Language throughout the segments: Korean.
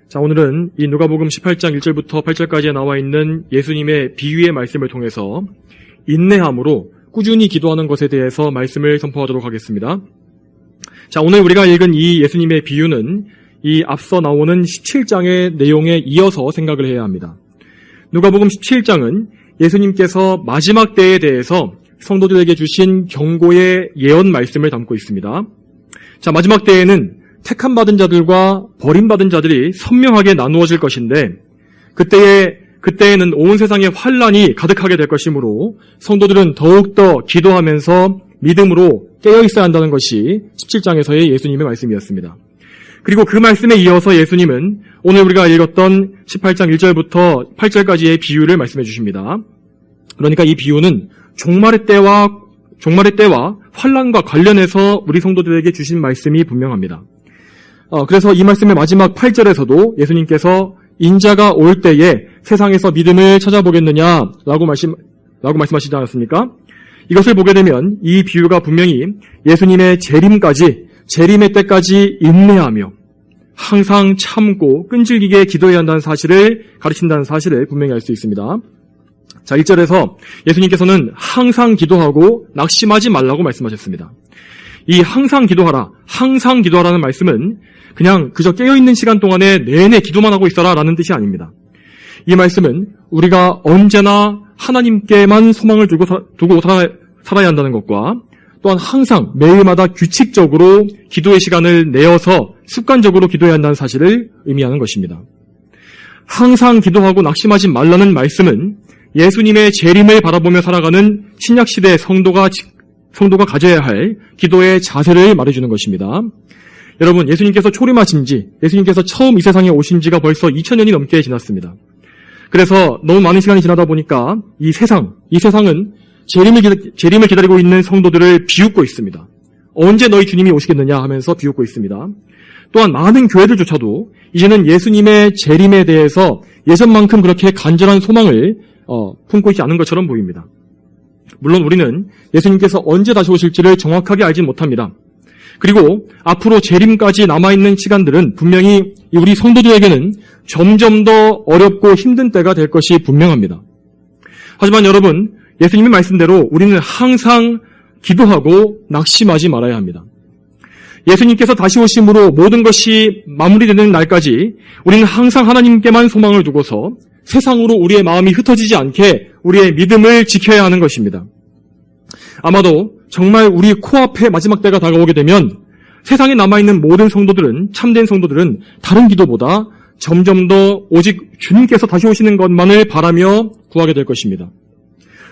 자, 오늘은 이 누가복음 18장 1절부터 8절까지에 나와 있는 예수님의 비유의 말씀을 통해서 인내함으로 꾸준히 기도하는 것에 대해서 말씀을 선포하도록 하겠습니다. 자, 오늘 우리가 읽은 이 예수님의 비유는 이 앞서 나오는 17장의 내용에 이어서 생각을 해야 합니다. 누가복음 17장은 예수님께서 마지막 때에 대해서 성도들에게 주신 경고의 예언 말씀을 담고 있습니다. 자, 마지막 때에는 택함받은 자들과 버림받은 자들이 선명하게 나누어질 것인데 그때에는 온 세상에 환란이 가득하게 될 것이므로 성도들은 더욱더 기도하면서 믿음으로 깨어 있어야 한다는 것이 17장에서의 예수님의 말씀이었습니다. 그리고 그 말씀에 이어서 예수님은 오늘 우리가 읽었던 18장 1절부터 8절까지의 비유를 말씀해 주십니다. 그러니까 이 비유는 종말의 때와 환란과 관련해서 우리 성도들에게 주신 말씀이 분명합니다. 그래서 이 말씀의 마지막 8절에서도 예수님께서 인자가 올 때에 세상에서 믿음을 찾아보겠느냐라고 말씀하시지 않았습니까? 이것을 보게 되면 이 비유가 분명히 예수님의 재림의 때까지 인내하며 항상 참고 끈질기게 기도해야 한다는 사실을 가르친다는 사실을 분명히 알 수 있습니다. 자, 1절에서 예수님께서는 항상 기도하고 낙심하지 말라고 말씀하셨습니다. 이 항상 기도하라는 말씀은 그냥 그저 깨어있는 시간 동안에 내내 기도만 하고 있어라 라는 뜻이 아닙니다. 이 말씀은 우리가 언제나 하나님께만 소망을 두고 살아야 한다는 것과 또한 항상 매일마다 규칙적으로 기도의 시간을 내어서 습관적으로 기도해야 한다는 사실을 의미하는 것입니다. 항상 기도하고 낙심하지 말라는 말씀은 예수님의 재림을 바라보며 살아가는 신약시대 성도가 가져야 할 기도의 자세를 말해주는 것입니다. 여러분, 예수님께서 예수님께서 처음 이 세상에 오신 지가 벌써 2000년이 넘게 지났습니다. 그래서 너무 많은 시간이 지나다 보니까 이 세상은 재림을 기다리고 있는 성도들을 비웃고 있습니다. 언제 너희 주님이 오시겠느냐 하면서 비웃고 있습니다. 또한 많은 교회들조차도 이제는 예수님의 재림에 대해서 예전만큼 그렇게 간절한 소망을 품고 있지 않은 것처럼 보입니다. 물론 우리는 예수님께서 언제 다시 오실지를 정확하게 알진 못합니다. 그리고 앞으로 재림까지 남아있는 시간들은 분명히 우리 성도들에게는 점점 더 어렵고 힘든 때가 될 것이 분명합니다. 하지만 여러분, 예수님의 말씀대로 우리는 항상 기도하고 낙심하지 말아야 합니다. 예수님께서 다시 오심으로 모든 것이 마무리되는 날까지 우리는 항상 하나님께만 소망을 두고서 세상으로 우리의 마음이 흩어지지 않게 우리의 믿음을 지켜야 하는 것입니다. 아마도 정말 우리 코앞에 마지막 때가 다가오게 되면 세상에 남아있는 모든 성도들은, 참된 성도들은 다른 기도보다 점점 더 오직 주님께서 다시 오시는 것만을 바라며 구하게 될 것입니다.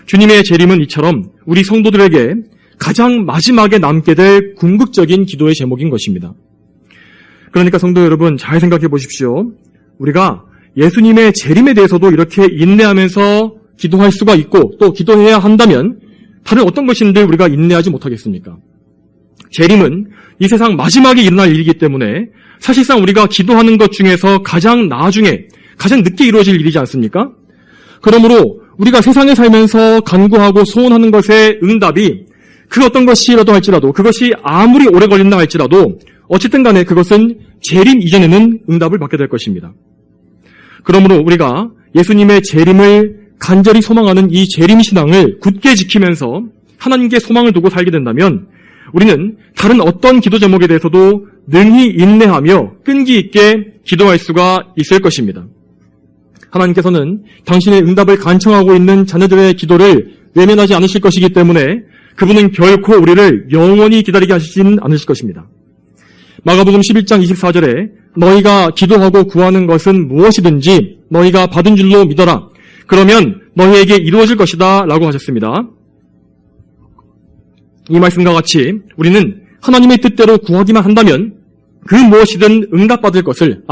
주님의 재림은 이처럼 우리 성도들에게 가장 마지막에 남게 될 궁극적인 기도의 제목인 것입니다. 그러니까 성도 여러분, 잘 생각해 보십시오. 우리가 예수님의 재림에 대해서도 이렇게 인내하면서 기도할 수가 있고 또 기도해야 한다면 다른 어떤 것인데 우리가 인내하지 못하겠습니까? 재림은 이 세상 마지막에 일어날 일이기 때문에 사실상 우리가 기도하는 것 중에서 가장 늦게 이루어질 일이지 않습니까? 그러므로 우리가 세상에 살면서 간구하고 소원하는 것의 응답이 그 어떤 것이라도 할지라도, 그것이 아무리 오래 걸린다 할지라도 어쨌든 간에 그것은 재림 이전에는 응답을 받게 될 것입니다. 그러므로 우리가 예수님의 재림을 간절히 소망하는 이 재림신앙을 굳게 지키면서 하나님께 소망을 두고 살게 된다면 우리는 다른 어떤 기도 제목에 대해서도 능히 인내하며 끈기 있게 기도할 수가 있을 것입니다. 하나님께서는 당신의 응답을 간청하고 있는 자녀들의 기도를 외면하지 않으실 것이기 때문에 그분은 결코 우리를 영원히 기다리게 하시진 않으실 것입니다. 마가복음 11장 24절에 너희가 기도하고 구하는 것은 무엇이든지 너희가 받은 줄로 믿어라. 그러면 너희에게 이루어질 것이다 라고 하셨습니다. 이 말씀과 같이 우리는 하나님의 뜻대로 구하기만 한다면 그 무엇이든 응답받을 것을,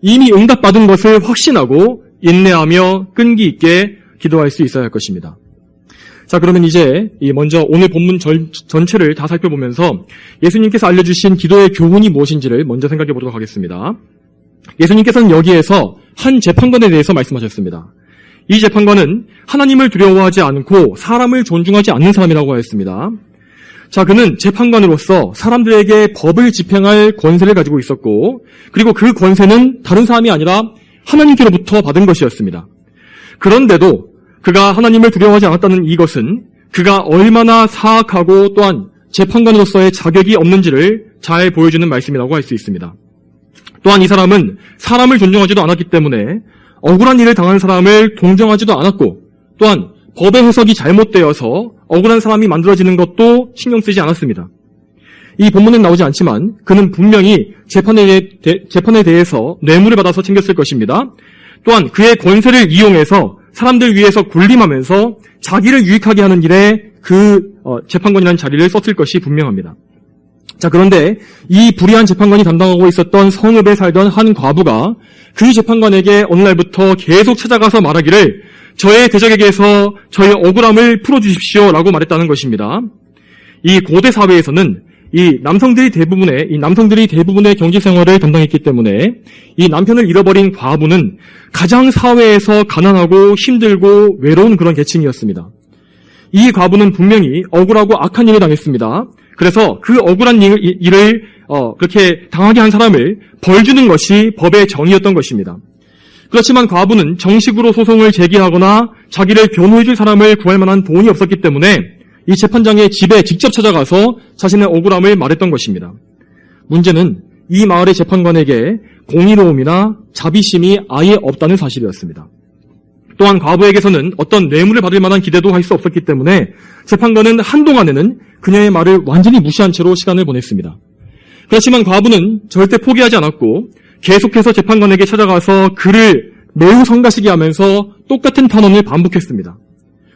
이미 응답받은 것을 확신하고 인내하며 끈기 있게 기도할 수 있어야 할 것입니다. 자, 그러면 이제 먼저 오늘 본문 전체를 다 살펴보면서 예수님께서 알려주신 기도의 교훈이 무엇인지를 먼저 생각해 보도록 하겠습니다. 예수님께서는 여기에서 한 재판관에 대해서 말씀하셨습니다. 이 재판관은 하나님을 두려워하지 않고 사람을 존중하지 않는 사람이라고 하였습니다. 자, 그는 재판관으로서 사람들에게 법을 집행할 권세를 가지고 있었고, 그리고 그 권세는 다른 사람이 아니라 하나님께로부터 받은 것이었습니다. 그런데도 그가 하나님을 두려워하지 않았다는 이것은 그가 얼마나 사악하고 또한 재판관으로서의 자격이 없는지를 잘 보여주는 말씀이라고 할 수 있습니다. 또한 이 사람은 사람을 존중하지도 않았기 때문에 억울한 일을 당한 사람을 동정하지도 않았고, 또한 법의 해석이 잘못되어서 억울한 사람이 만들어지는 것도 신경 쓰지 않았습니다. 이 본문엔 나오지 않지만 그는 분명히 재판에 대해서 뇌물을 받아서 챙겼을 것입니다. 또한 그의 권세를 이용해서 사람들 위해서 군림하면서 자기를 유익하게 하는 일에 재판관이라는 자리를 썼을 것이 분명합니다. 자, 그런데 이 불의한 재판관이 담당하고 있었던 성읍에 살던 한 과부가 그 재판관에게 어느 날부터 계속 찾아가서 말하기를 저의 대적에게서 저의 억울함을 풀어주십시오라고 말했다는 것입니다. 이 고대 사회에서는 이 남성들이 대부분의 경제 생활을 담당했기 때문에 이 남편을 잃어버린 과부는 가장 사회에서 가난하고 힘들고 외로운 그런 계층이었습니다. 이 과부는 분명히 억울하고 악한 일을 당했습니다. 그래서 그 억울한 일을 그렇게 당하게 한 사람을 벌 주는 것이 법의 정의였던 것입니다. 그렇지만 과부는 정식으로 소송을 제기하거나 자기를 변호해줄 사람을 구할 만한 돈이 없었기 때문에 이 재판장의 집에 직접 찾아가서 자신의 억울함을 말했던 것입니다. 문제는 이 마을의 재판관에게 공의로움이나 자비심이 아예 없다는 사실이었습니다. 또한 과부에게서는 어떤 뇌물을 받을 만한 기대도 할 수 없었기 때문에 재판관은 한동안에는 그녀의 말을 완전히 무시한 채로 시간을 보냈습니다. 그렇지만 과부는 절대 포기하지 않았고 계속해서 재판관에게 찾아가서 그를 매우 성가시게 하면서 똑같은 탄원을 반복했습니다.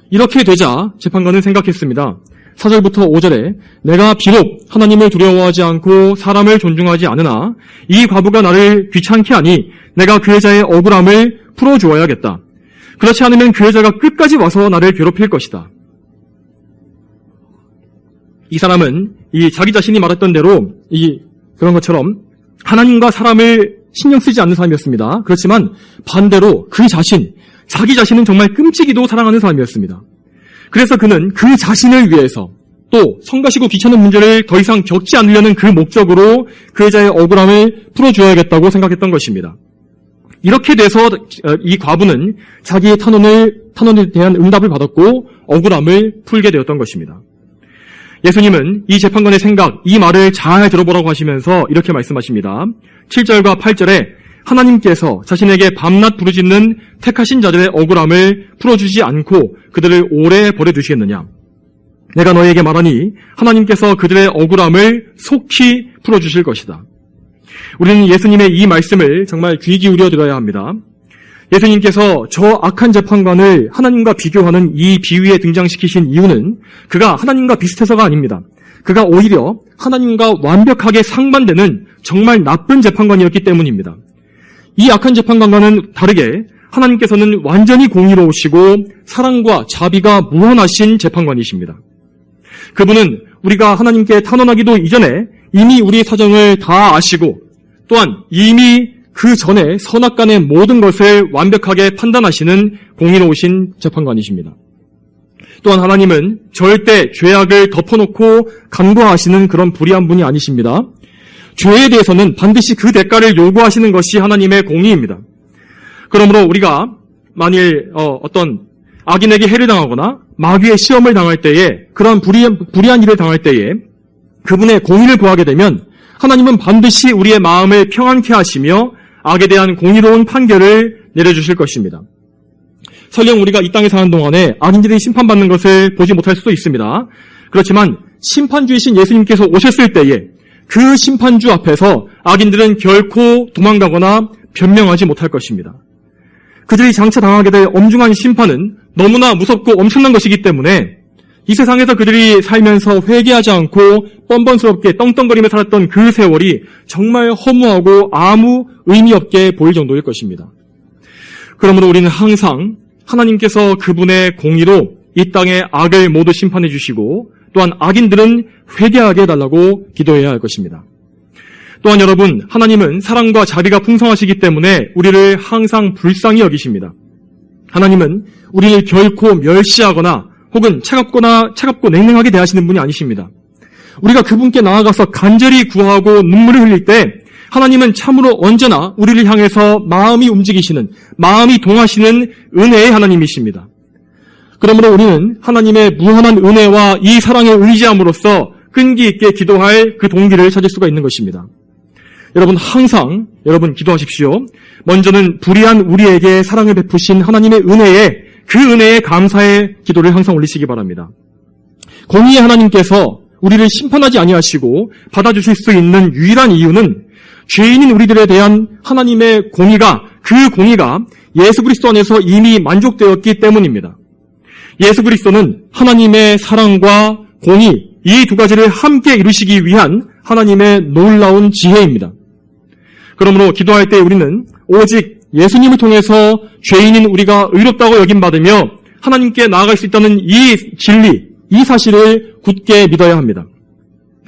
이렇게 되자 재판관은 생각했습니다. 4절부터 5절에 내가 비록 하나님을 두려워하지 않고 사람을 존중하지 않으나 이 과부가 나를 귀찮게 하니 내가 그 여자의 억울함을 풀어주어야겠다. 그렇지 않으면 그 여자가 끝까지 와서 나를 괴롭힐 것이다. 이 사람은 자기 자신이 말했던 대로 그런 것처럼 하나님과 사람을 신경 쓰지 않는 사람이었습니다. 그렇지만 반대로 자기 자신은 정말 끔찍이도 사랑하는 사람이었습니다. 그래서 그는 그 자신을 위해서 또 성가시고 귀찮은 문제를 더 이상 겪지 않으려는 그 목적으로 그 여자의 억울함을 풀어주어야겠다고 생각했던 것입니다. 이렇게 돼서 이 과부는 자기의 탄원에 대한 응답을 받았고 억울함을 풀게 되었던 것입니다. 예수님은 이 재판관의 생각, 이 말을 잘 들어보라고 하시면서 이렇게 말씀하십니다. 7절과 8절에 하나님께서 자신에게 밤낮 부르짖는 택하신 자들의 억울함을 풀어주지 않고 그들을 오래 버려두시겠느냐. 내가 너희에게 말하니 하나님께서 그들의 억울함을 속히 풀어주실 것이다. 우리는 예수님의 이 말씀을 정말 귀 기울여 들어야 합니다. 예수님께서 저 악한 재판관을 하나님과 비교하는 이 비유에 등장시키신 이유는 그가 하나님과 비슷해서가 아닙니다. 그가 오히려 하나님과 완벽하게 상반되는 정말 나쁜 재판관이었기 때문입니다. 이 악한 재판관과는 다르게 하나님께서는 완전히 공의로우시고 사랑과 자비가 무한하신 재판관이십니다. 그분은 우리가 하나님께 탄원하기도 이전에 이미 우리의 사정을 다 아시고 또한 이미 그 전에 선악간의 모든 것을 완벽하게 판단하시는 공의로우신 재판관이십니다. 또한 하나님은 절대 죄악을 덮어놓고 간과하시는 그런 불의한 분이 아니십니다. 죄에 대해서는 반드시 그 대가를 요구하시는 것이 하나님의 공의입니다. 그러므로 우리가 만일 어떤 악인에게 해를 당하거나 마귀의 시험을 당할 때에 그런 불의한 일을 당할 때에 그분의 공의를 구하게 되면 하나님은 반드시 우리의 마음을 평안케 하시며 악에 대한 공의로운 판결을 내려주실 것입니다. 설령 우리가 이 땅에 사는 동안에 악인들이 심판받는 것을 보지 못할 수도 있습니다. 그렇지만 심판주이신 예수님께서 오셨을 때에 그 심판주 앞에서 악인들은 결코 도망가거나 변명하지 못할 것입니다. 그들이 장차 당하게 될 엄중한 심판은 너무나 무섭고 엄청난 것이기 때문에 이 세상에서 그들이 살면서 회개하지 않고 뻔뻔스럽게 떵떵거리며 살았던 그 세월이 정말 허무하고 아무 의미 없게 보일 정도일 것입니다. 그러므로 우리는 항상 하나님께서 그분의 공의로 이 땅의 악을 모두 심판해 주시고 또한 악인들은 회개하게 해달라고 기도해야 할 것입니다. 또한 여러분, 하나님은 사랑과 자비가 풍성하시기 때문에 우리를 항상 불쌍히 여기십니다. 하나님은 우리를 결코 멸시하거나 혹은 차갑고 냉랭하게 대하시는 분이 아니십니다. 우리가 그분께 나아가서 간절히 구하고 눈물을 흘릴 때 하나님은 참으로 언제나 우리를 향해서 마음이 움직이시는, 마음이 동하시는 은혜의 하나님이십니다. 그러므로 우리는 하나님의 무한한 은혜와 이 사랑에 의지함으로써 끈기 있게 기도할 그 동기를 찾을 수가 있는 것입니다. 여러분 항상 기도하십시오. 먼저는 불의한 우리에게 사랑을 베푸신 하나님의 은혜에, 그 은혜에 감사의 기도를 항상 올리시기 바랍니다. 공의의 하나님께서 우리를 심판하지 아니하시고 받아주실 수 있는 유일한 이유는 죄인인 우리들에 대한 하나님의 공의가, 그 공의가 예수 그리스도 안에서 이미 만족되었기 때문입니다. 예수 그리스도는 하나님의 사랑과 공의, 이 두 가지를 함께 이루시기 위한 하나님의 놀라운 지혜입니다. 그러므로 기도할 때 우리는 오직 예수님을 통해서 죄인인 우리가 의롭다고 여김받으며 하나님께 나아갈 수 있다는 이 진리, 이 사실을 굳게 믿어야 합니다.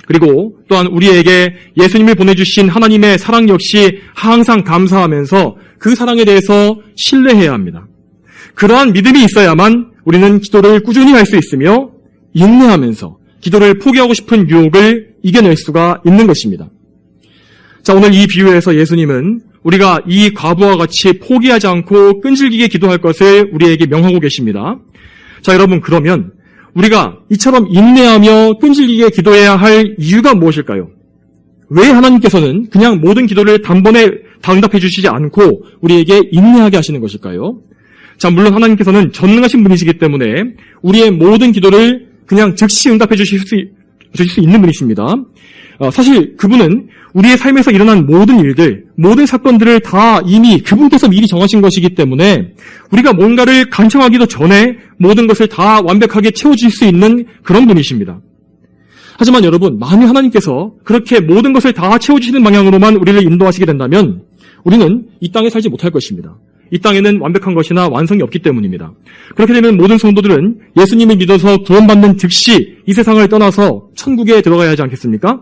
그리고 또한 우리에게 예수님을 보내주신 하나님의 사랑 역시 항상 감사하면서 그 사랑에 대해서 신뢰해야 합니다. 그러한 믿음이 있어야만 우리는 기도를 꾸준히 할 수 있으며 인내하면서 기도를 포기하고 싶은 유혹을 이겨낼 수가 있는 것입니다. 자, 오늘 이 비유에서 예수님은 우리가 이 과부와 같이 포기하지 않고 끈질기게 기도할 것을 우리에게 명하고 계십니다. 자, 여러분, 그러면 우리가 이처럼 인내하며 끈질기게 기도해야 할 이유가 무엇일까요? 왜 하나님께서는 그냥 모든 기도를 단번에 응답해 주시지 않고 우리에게 인내하게 하시는 것일까요? 자, 물론 하나님께서는 전능하신 분이시기 때문에 우리의 모든 기도를 그냥 즉시 응답해 주실 수 있는 분이십니다. 사실 그분은 우리의 삶에서 일어난 모든 일들, 모든 사건들을 다 이미 그분께서 미리 정하신 것이기 때문에 우리가 뭔가를 간청하기도 전에 모든 것을 다 완벽하게 채워주실 수 있는 그런 분이십니다. 하지만 여러분, 만일 하나님께서 그렇게 모든 것을 다 채워주시는 방향으로만 우리를 인도하시게 된다면 우리는 이 땅에 살지 못할 것입니다. 이 땅에는 완벽한 것이나 완성이 없기 때문입니다. 그렇게 되면 모든 성도들은 예수님을 믿어서 구원받는 즉시 이 세상을 떠나서 천국에 들어가야 하지 않겠습니까?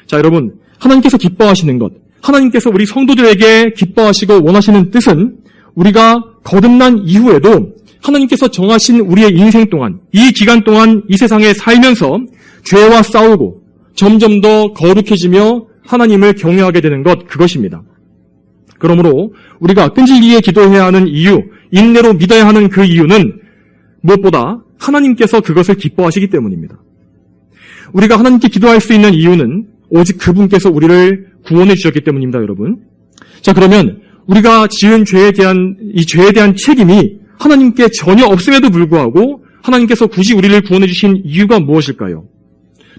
자, 여러분, 하나님께서 기뻐하시는 것, 하나님께서 우리 성도들에게 기뻐하시고 원하시는 뜻은 우리가 거듭난 이후에도 하나님께서 정하신 우리의 인생 동안, 이 기간 동안 이 세상에 살면서 죄와 싸우고 점점 더 거룩해지며 하나님을 경외하게 되는 것, 그것입니다. 그러므로 우리가 끈질기게 기도해야 하는 이유, 인내로 믿어야 하는 그 이유는 무엇보다 하나님께서 그것을 기뻐하시기 때문입니다. 우리가 하나님께 기도할 수 있는 이유는 오직 그분께서 우리를 구원해 주셨기 때문입니다, 여러분. 자, 그러면 우리가 지은 죄에 대한 책임이 하나님께 전혀 없음에도 불구하고 하나님께서 굳이 우리를 구원해 주신 이유가 무엇일까요?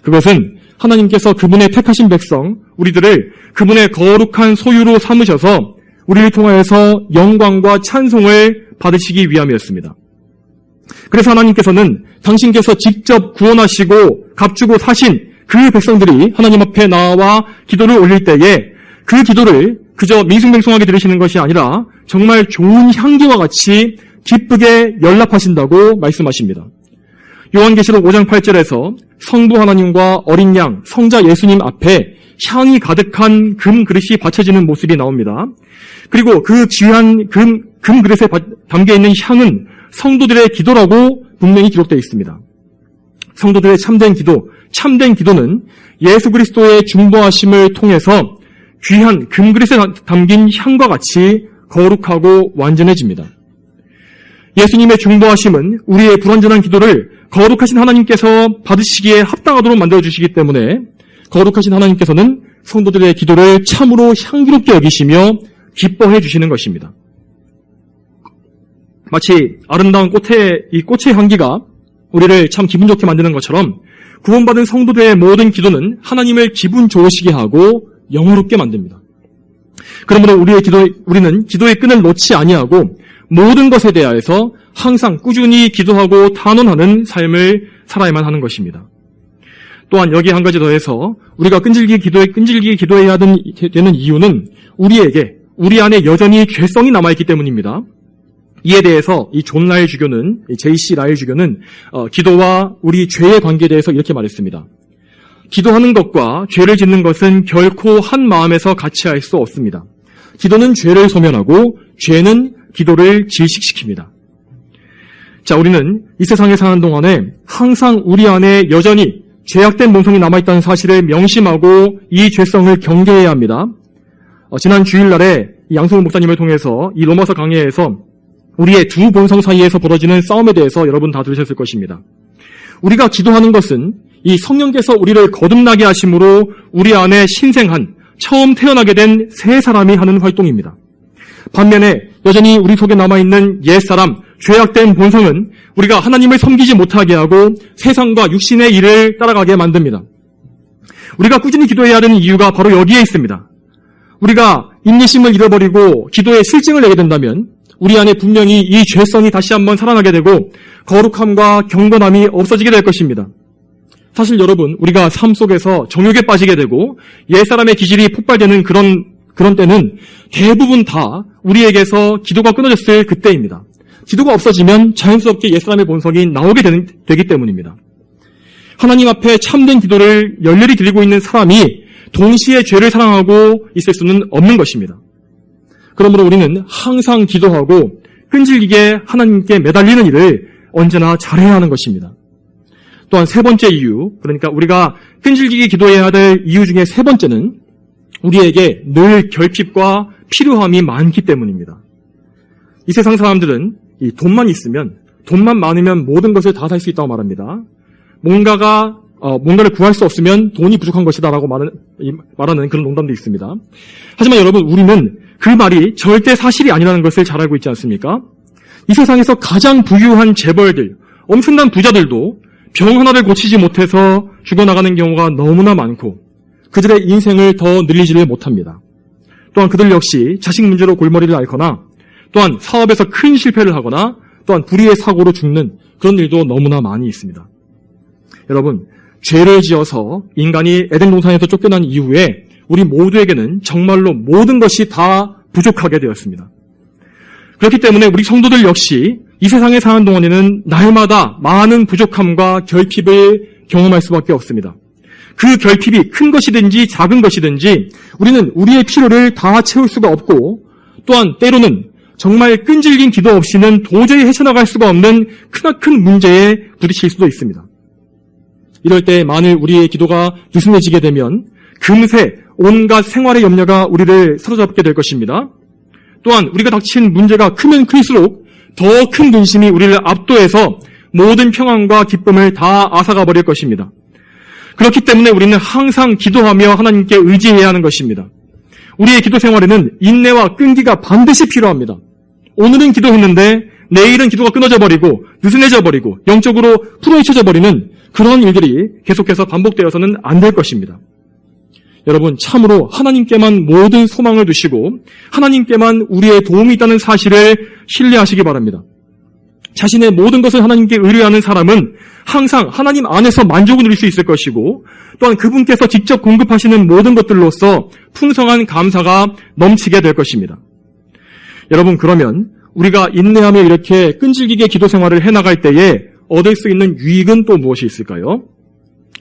그것은 하나님께서 그분의 택하신 백성, 우리들을 그분의 거룩한 소유로 삼으셔서 우리를 통하여서 영광과 찬송을 받으시기 위함이었습니다. 그래서 하나님께서는 당신께서 직접 구원하시고 값주고 사신 그 백성들이 하나님 앞에 나와 기도를 올릴 때에 그 기도를 그저 밍숭맹숭하게 들으시는 것이 아니라 정말 좋은 향기와 같이 기쁘게 연락하신다고 말씀하십니다. 요한계시록 5장 8절에서 성부 하나님과 어린 양, 성자 예수님 앞에 향이 가득한 금 그릇이 바쳐지는 모습이 나옵니다. 그리고 그 귀한 금 그릇에 담겨있는 향은 성도들의 기도라고 분명히 기록되어 있습니다. 성도들의 참된 기도는 예수 그리스도의 중보하심을 통해서 귀한 금 그릇에 담긴 향과 같이 거룩하고 완전해집니다. 예수님의 중보하심은 우리의 불완전한 기도를 거룩하신 하나님께서 받으시기에 합당하도록 만들어주시기 때문에 거룩하신 하나님께서는 성도들의 기도를 참으로 향기롭게 여기시며 기뻐해 주시는 것입니다. 마치 아름다운 꽃의 향기가 우리를 참 기분 좋게 만드는 것처럼 구원받은 성도들의 모든 기도는 하나님을 기분 좋으시게 하고 영화롭게 만듭니다. 그러므로 우리는 기도의 끈을 놓지 아니하고 모든 것에 대하여서 항상 꾸준히 기도하고 탄원하는 삶을 살아야만 하는 것입니다. 또한 여기 한 가지 더해서 우리가 끈질기게 기도해야 되는 이유는 우리 안에 여전히 죄성이 남아있기 때문입니다. 이에 대해서 이 존 라일 주교는, J.C. 라일 주교는 기도와 우리 죄의 관계에 대해서 이렇게 말했습니다. 기도하는 것과 죄를 짓는 것은 결코 한 마음에서 같이 할 수 없습니다. 기도는 죄를 소멸하고 죄는 기도를 질식시킵니다. 자, 우리는 이 세상에 사는 동안에 항상 우리 안에 여전히 죄악된 본성이 남아있다는 사실을 명심하고 이 죄성을 경계해야 합니다. 지난 주일날에 양승훈 목사님을 통해서 이 로마서 강해에서 우리의 두 본성 사이에서 벌어지는 싸움에 대해서 여러분 다 들으셨을 것입니다. 우리가 기도하는 것은 이 성령께서 우리를 거듭나게 하심으로 우리 안에 신생한 처음 태어나게 된 새 사람이 하는 활동입니다. 반면에 여전히 우리 속에 남아있는 옛사람, 죄악된 본성은 우리가 하나님을 섬기지 못하게 하고 세상과 육신의 일을 따라가게 만듭니다. 우리가 꾸준히 기도해야 하는 이유가 바로 여기에 있습니다. 우리가 인내심을 잃어버리고 기도에 실증을 내게 된다면 우리 안에 분명히 이 죄성이 다시 한번 살아나게 되고 거룩함과 경건함이 없어지게 될 것입니다. 사실 여러분, 우리가 삶 속에서 정욕에 빠지게 되고 옛사람의 기질이 폭발되는 그런 때는 대부분 다 우리에게서 기도가 끊어졌을 그때입니다. 기도가 없어지면 자연스럽게 옛사람의 본성이 나오게 되기 때문입니다. 하나님 앞에 참된 기도를 열렬히 드리고 있는 사람이 동시에 죄를 사랑하고 있을 수는 없는 것입니다. 그러므로 우리는 항상 기도하고 끈질기게 하나님께 매달리는 일을 언제나 잘해야 하는 것입니다. 또한 세 번째 이유, 그러니까 우리가 끈질기게 기도해야 될 이유 중에 세 번째는 우리에게 늘 결핍과 필요함이 많기 때문입니다. 이 세상 사람들은 이 돈만 있으면, 돈만 많으면 모든 것을 다 살 수 있다고 말합니다. 뭔가를 구할 수 없으면 돈이 부족한 것이다라고 말하는 그런 농담도 있습니다. 하지만 여러분, 우리는 그 말이 절대 사실이 아니라는 것을 잘 알고 있지 않습니까? 이 세상에서 가장 부유한 재벌들, 엄청난 부자들도 병 하나를 고치지 못해서 죽어나가는 경우가 너무나 많고 그들의 인생을 더 늘리지를 못합니다. 또한 그들 역시 자식 문제로 골머리를 앓거나 또한 사업에서 큰 실패를 하거나 또한 불의의 사고로 죽는 그런 일도 너무나 많이 있습니다. 여러분, 죄를 지어서 인간이 에덴 동산에서 쫓겨난 이후에 우리 모두에게는 정말로 모든 것이 다 부족하게 되었습니다. 그렇기 때문에 우리 성도들 역시 이 세상에 사는 동안에는 날마다 많은 부족함과 결핍을 경험할 수밖에 없습니다. 그 결핍이 큰 것이든지 작은 것이든지 우리는 우리의 필요를 다 채울 수가 없고 또한 때로는 정말 끈질긴 기도 없이는 도저히 헤쳐나갈 수가 없는 크나큰 문제에 부딪힐 수도 있습니다. 이럴 때 만일 우리의 기도가 느슨해지게 되면 금세 온갖 생활의 염려가 우리를 사로잡게 될 것입니다. 또한 우리가 닥친 문제가 크면 클수록 더 큰 근심이 우리를 압도해서 모든 평안과 기쁨을 다 앗아가 버릴 것입니다. 그렇기 때문에 우리는 항상 기도하며 하나님께 의지해야 하는 것입니다. 우리의 기도 생활에는 인내와 끈기가 반드시 필요합니다. 오늘은 기도했는데 내일은 기도가 끊어져 버리고 느슨해져 버리고 영적으로 풀어헤쳐져 버리는 그런 일들이 계속해서 반복되어서는 안 될 것입니다. 여러분, 참으로 하나님께만 모든 소망을 두시고 하나님께만 우리의 도움이 있다는 사실을 신뢰하시기 바랍니다. 자신의 모든 것을 하나님께 의뢰하는 사람은 항상 하나님 안에서 만족을 누릴 수 있을 것이고 또한 그분께서 직접 공급하시는 모든 것들로서 풍성한 감사가 넘치게 될 것입니다. 여러분, 그러면 우리가 인내하며 이렇게 끈질기게 기도 생활을 해나갈 때에 얻을 수 있는 유익은 또 무엇이 있을까요?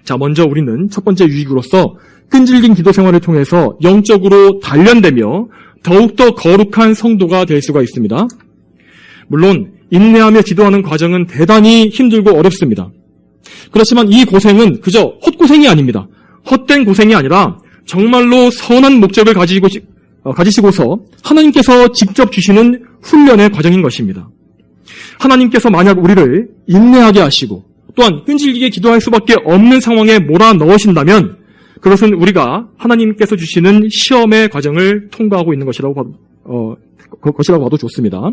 자, 먼저 우리는 첫 번째 유익으로서 끈질긴 기도 생활을 통해서 영적으로 단련되며 더욱더 거룩한 성도가 될 수가 있습니다. 물론 인내하며 기도하는 과정은 대단히 힘들고 어렵습니다. 그렇지만 이 고생은 그저 헛고생이 아닙니다. 헛된 고생이 아니라 정말로 선한 목적을 가지시고서 하나님께서 직접 주시는 훈련의 과정인 것입니다. 하나님께서 만약 우리를 인내하게 하시고 또한 끈질기게 기도할 수밖에 없는 상황에 몰아넣으신다면 그것은 우리가 하나님께서 주시는 시험의 과정을 통과하고 있는 것이라고 봐도 좋습니다.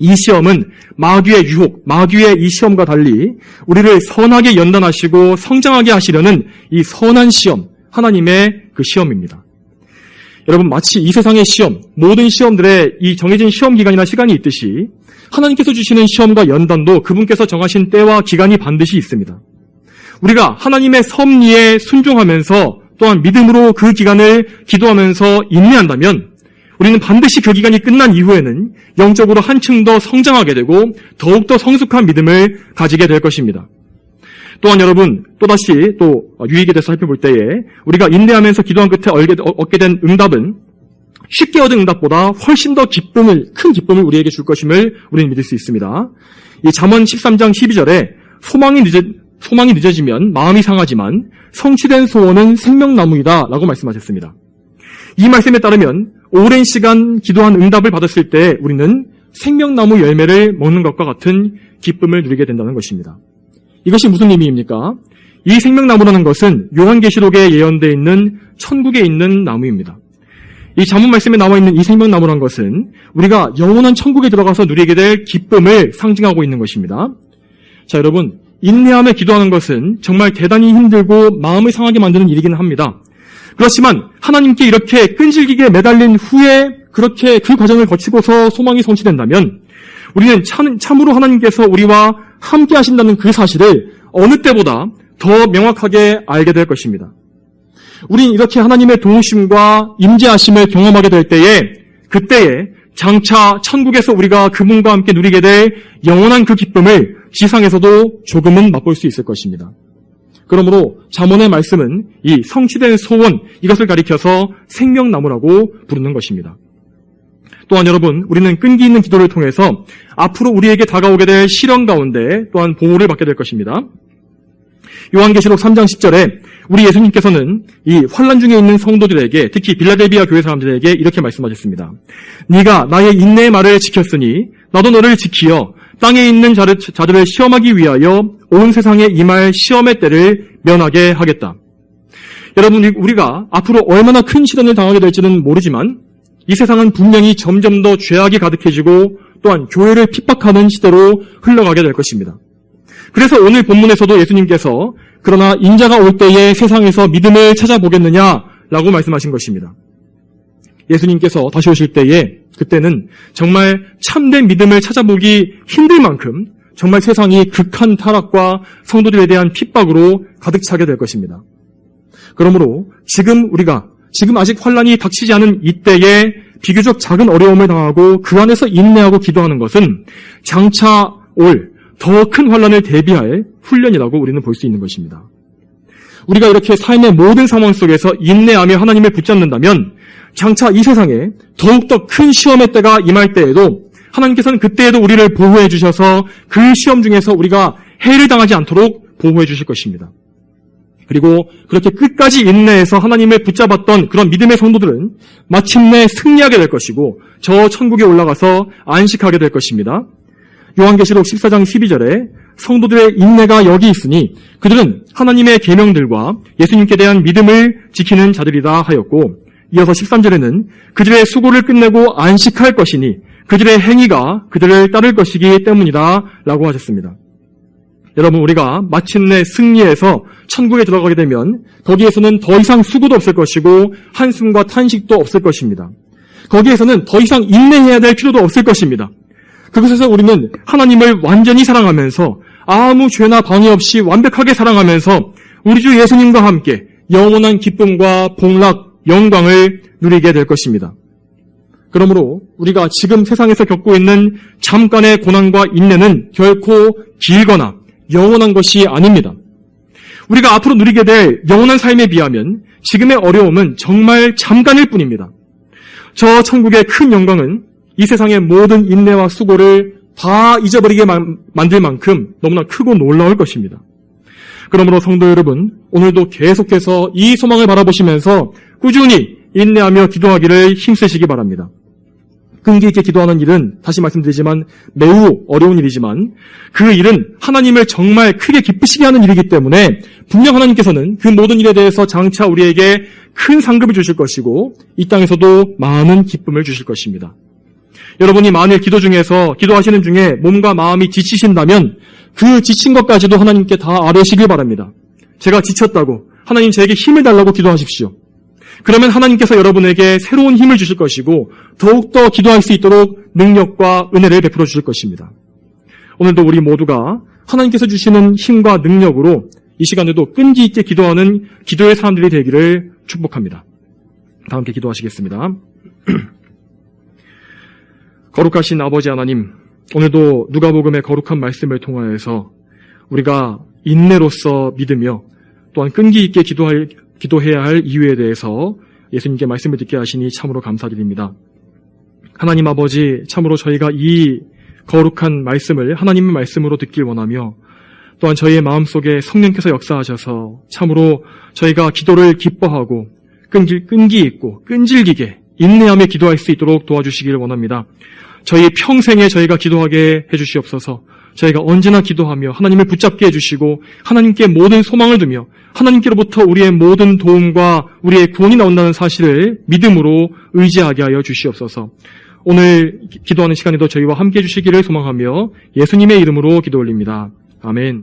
이 시험은 마귀의 유혹, 마귀의 이 시험과 달리 우리를 선하게 연단하시고 성장하게 하시려는 이 선한 시험, 하나님의 그 시험입니다. 여러분, 마치 이 세상의 시험, 모든 시험들의 이 정해진 시험 기간이나 시간이 있듯이 하나님께서 주시는 시험과 연단도 그분께서 정하신 때와 기간이 반드시 있습니다. 우리가 하나님의 섭리에 순종하면서 또한 믿음으로 그 기간을 기도하면서 인내한다면 우리는 반드시 그 기간이 끝난 이후에는 영적으로 한층 더 성장하게 되고 더욱더 성숙한 믿음을 가지게 될 것입니다. 또한 여러분, 또다시 유익에 대해서 살펴볼 때에 우리가 인내하면서 기도한 끝에 얻게 된 응답은 쉽게 얻은 응답보다 훨씬 더 큰 기쁨을 우리에게 줄 것임을 우리는 믿을 수 있습니다. 이 잠언 13장 12절에 소망이 늦어지면 마음이 상하지만 성취된 소원은 생명나무이다 라고 말씀하셨습니다. 이 말씀에 따르면 오랜 시간 기도한 응답을 받았을 때 우리는 생명나무 열매를 먹는 것과 같은 기쁨을 누리게 된다는 것입니다. 이것이 무슨 의미입니까? 이 생명나무라는 것은 요한계시록에 예언되어 있는 천국에 있는 나무입니다. 이 잠언 말씀에 나와 있는 이 생명나무라는 것은 우리가 영원한 천국에 들어가서 누리게 될 기쁨을 상징하고 있는 것입니다. 자, 여러분, 인내하며 기도하는 것은 정말 대단히 힘들고 마음을 상하게 만드는 일이기는 합니다. 그렇지만 하나님께 이렇게 끈질기게 매달린 후에 그렇게 그 과정을 거치고서 소망이 성취된다면 우리는 참으로 하나님께서 우리와 함께 하신다는 그 사실을 어느 때보다 더 명확하게 알게 될 것입니다. 우린 이렇게 하나님의 도우심과 임재하심을 경험하게 될 때에 그때에 장차 천국에서 우리가 그분과 함께 누리게 될 영원한 그 기쁨을 지상에서도 조금은 맛볼 수 있을 것입니다. 그러므로 잠언의 말씀은 이 성취된 소원, 이것을 가리켜서 생명나무라고 부르는 것입니다. 또한 여러분, 우리는 끈기 있는 기도를 통해서 앞으로 우리에게 다가오게 될 시련 가운데 또한 보호를 받게 될 것입니다. 요한계시록 3장 10절에 우리 예수님께서는 이 환난 중에 있는 성도들에게, 특히 빌라델비아 교회 사람들에게 이렇게 말씀하셨습니다. 네가 나의 인내의 말을 지켰으니 나도 너를 지키어 땅에 있는 자들을 시험하기 위하여 온 세상에 임할 시험의 때를 면하게 하겠다. 여러분, 우리가 앞으로 얼마나 큰 시련을 당하게 될지는 모르지만 이 세상은 분명히 점점 더 죄악이 가득해지고 또한 교회를 핍박하는 시대로 흘러가게 될 것입니다. 그래서 오늘 본문에서도 예수님께서 그러나 인자가 올 때에 세상에서 믿음을 찾아보겠느냐라고 말씀하신 것입니다. 예수님께서 다시 오실 때에 그때는 정말 참된 믿음을 찾아보기 힘들 만큼 정말 세상이 극한 타락과 성도들에 대한 핍박으로 가득 차게 될 것입니다. 그러므로 지금 아직 환난이 닥치지 않은 이때에 비교적 작은 어려움을 당하고 그 안에서 인내하고 기도하는 것은 장차 올 더 큰 환난을 대비할 훈련이라고 우리는 볼 수 있는 것입니다. 우리가 이렇게 삶의 모든 상황 속에서 인내하며 하나님을 붙잡는다면 장차 이 세상에 더욱더 큰 시험의 때가 임할 때에도 하나님께서는 그때에도 우리를 보호해 주셔서 그 시험 중에서 우리가 해를 당하지 않도록 보호해 주실 것입니다. 그리고 그렇게 끝까지 인내해서 하나님을 붙잡았던 그런 믿음의 성도들은 마침내 승리하게 될 것이고 저 천국에 올라가서 안식하게 될 것입니다. 요한계시록 14장 12절에 성도들의 인내가 여기 있으니 그들은 하나님의 계명들과 예수님께 대한 믿음을 지키는 자들이다 하였고, 이어서 13절에는 그들의 수고를 끝내고 안식할 것이니 그들의 행위가 그들을 따를 것이기 때문이다 라고 하셨습니다. 여러분, 우리가 마침내 승리해서 천국에 들어가게 되면 거기에서는 더 이상 수고도 없을 것이고 한숨과 탄식도 없을 것입니다. 거기에서는 더 이상 인내해야 될 필요도 없을 것입니다. 그곳에서 우리는 하나님을 완전히 사랑하면서 아무 죄나 방해 없이 완벽하게 사랑하면서 우리 주 예수님과 함께 영원한 기쁨과 복락, 영광을 누리게 될 것입니다. 그러므로 우리가 지금 세상에서 겪고 있는 잠깐의 고난과 인내는 결코 길거나 영원한 것이 아닙니다. 우리가 앞으로 누리게 될 영원한 삶에 비하면 지금의 어려움은 정말 잠깐일 뿐입니다. 저 천국의 큰 영광은 이 세상의 모든 인내와 수고를 다 잊어버리게 만들 만큼 너무나 크고 놀라울 것입니다. 그러므로 성도 여러분, 오늘도 계속해서 이 소망을 바라보시면서 꾸준히 인내하며 기도하기를 힘쓰시기 바랍니다. 끈기 있게 기도하는 일은 다시 말씀드리지만 매우 어려운 일이지만 그 일은 하나님을 정말 크게 기쁘시게 하는 일이기 때문에 분명 하나님께서는 그 모든 일에 대해서 장차 우리에게 큰 상급을 주실 것이고 이 땅에서도 많은 기쁨을 주실 것입니다. 여러분이 만일 기도하시는 중에 몸과 마음이 지치신다면 그 지친 것까지도 하나님께 다 아뢰시길 바랍니다. 제가 지쳤다고 하나님 저에게 힘을 달라고 기도하십시오. 그러면 하나님께서 여러분에게 새로운 힘을 주실 것이고 더욱더 기도할 수 있도록 능력과 은혜를 베풀어 주실 것입니다. 오늘도 우리 모두가 하나님께서 주시는 힘과 능력으로 이 시간에도 끈기 있게 기도하는 기도의 사람들이 되기를 축복합니다. 다 함께 기도하시겠습니다. 거룩하신 아버지 하나님, 오늘도 누가복음의 거룩한 말씀을 통하여서 우리가 인내로서 믿으며 또한 끈기 있게 기도해야 할 이유에 대해서 예수님께 말씀을 듣게 하시니 참으로 감사드립니다. 하나님 아버지, 참으로 저희가 이 거룩한 말씀을 하나님의 말씀으로 듣길 원하며 또한 저희의 마음속에 성령께서 역사하셔서 참으로 저희가 기도를 기뻐하고 끈기 있고 끈질기게 인내하며 기도할 수 있도록 도와주시기를 원합니다. 저희 평생에 저희가 기도하게 해주시옵소서. 저희가 언제나 기도하며 하나님을 붙잡게 해주시고 하나님께 모든 소망을 두며 하나님께로부터 우리의 모든 도움과 우리의 구원이 나온다는 사실을 믿음으로 의지하게 하여 주시옵소서. 오늘 기도하는 시간에도 저희와 함께 해주시기를 소망하며 예수님의 이름으로 기도 올립니다. 아멘.